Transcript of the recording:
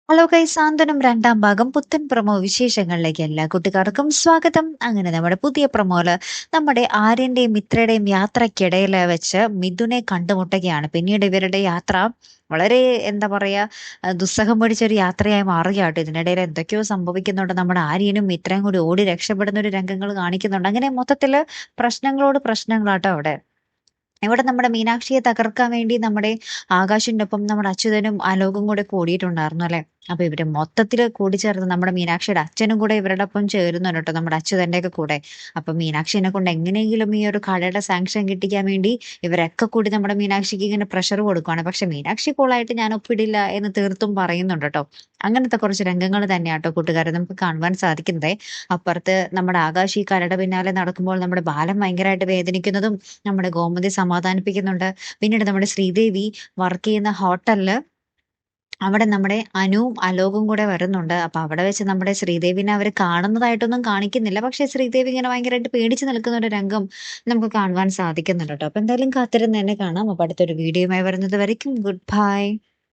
Hello guys, സാന്ത്വനം രണ്ടാം ഭാഗം പുത്തൻ പ്രൊമോ വിശേഷങ്ങളിലേക്ക് എല്ലാ കൂട്ടുകാർക്കും സ്വാഗതം. അങ്ങനെ നമ്മുടെ പുതിയ പ്രൊമോയില് നമ്മുടെ ആര്യന്റെയും മിത്രയുടെയും യാത്രക്കിടയിൽ വെച്ച് മിഥുനെ കണ്ടുമുട്ടുകയാണ്. പിന്നീട് ഇവരുടെ യാത്ര വളരെ എന്താ പറയാ ദുസ്സഹം പിടിച്ചൊരു യാത്രയായി മാറുകയാട്ടോ. ഇതിനിടയിൽ എന്തൊക്കെയോ സംഭവിക്കുന്നുണ്ട്. നമ്മുടെ ആര്യനും മിത്രയും കൂടി ഓടി രക്ഷപ്പെടുന്ന ഒരു രംഗങ്ങൾ കാണിക്കുന്നുണ്ട്. അങ്ങനെ മൊത്തത്തില് പ്രശ്നങ്ങളോട് പ്രശ്നങ്ങളാട്ടോ അവിടെ. ഇവിടെ നമ്മുടെ മീനാക്ഷിയെ തകർക്കാൻ വേണ്ടി നമ്മുടെ ആകാശിന്റെ ഒപ്പം നമ്മുടെ അച്യുതനും ആലോകും കൂടെ കൂടിയിട്ടുണ്ടായിരുന്നു അല്ലെ. അപ്പൊ ഇവര് മൊത്തത്തില് കൂടിച്ചേർന്ന് നമ്മുടെ മീനാക്ഷിയുടെ അച്ഛനും കൂടെ ഇവരുടെ ഒപ്പം ചേരുന്നുണ്ട് കേട്ടോ, നമ്മുടെ അച്യുതന്റെ ഒക്കെ കൂടെ. അപ്പൊ മീനാക്ഷിനെ കൊണ്ട് എങ്ങനെയെങ്കിലും ഈ ഒരു കടയുടെ സാങ്ഷൻ കിട്ടിക്കാൻ വേണ്ടി ഇവരൊക്കെ കൂടി നമ്മുടെ മീനാക്ഷിക്ക് ഇങ്ങനെ പ്രഷർ കൊടുക്കുകയാണ്. പക്ഷെ മീനാക്ഷി കൂളായിട്ട് ഞാൻ ഒപ്പിടില്ല എന്ന് തീർത്തും പറയുന്നുണ്ട് കേട്ടോ. അങ്ങനത്തെ കുറച്ച് രംഗങ്ങൾ തന്നെയാട്ടോ കൂട്ടുകാരെ നമുക്ക് കാണുവാൻ സാധിക്കുന്നത്. അപ്പുറത്ത് നമ്മുടെ ആകാശ് ഈ കരയുടെ പിന്നാലെ നടക്കുമ്പോൾ നമ്മുടെ ബാലൻ ഭയങ്കരമായിട്ട് വേദനിക്കുന്നതും നമ്മുടെ ഗോമതി സമാധാനിപ്പിക്കുന്നുണ്ട്. പിന്നീട് നമ്മുടെ ശ്രീദേവി വർക്ക് ചെയ്യുന്ന ഹോട്ടലില് അവിടെ നമ്മുടെ അനുവും അലോകും കൂടെ വരുന്നുണ്ട്. അപ്പൊ അവിടെ വെച്ച് നമ്മുടെ ശ്രീദേവിനെ അവര് കാണുന്നതായിട്ടൊന്നും കാണിക്കുന്നില്ല. പക്ഷെ ശ്രീദേവി ഇങ്ങനെ ഭയങ്കരമായിട്ട് പേടിച്ച് നിൽക്കുന്ന ഒരു രംഗം നമുക്ക് കാണുവാൻ സാധിക്കുന്നുണ്ട് കേട്ടോ. അപ്പൊ എന്തായാലും കാത്തിരുന്ന് തന്നെ കാണാം. അപ്പൊ അടുത്തൊരു വീഡിയോയുമായി വരുന്നത് വരയ്ക്കും ഗുഡ് ബൈ.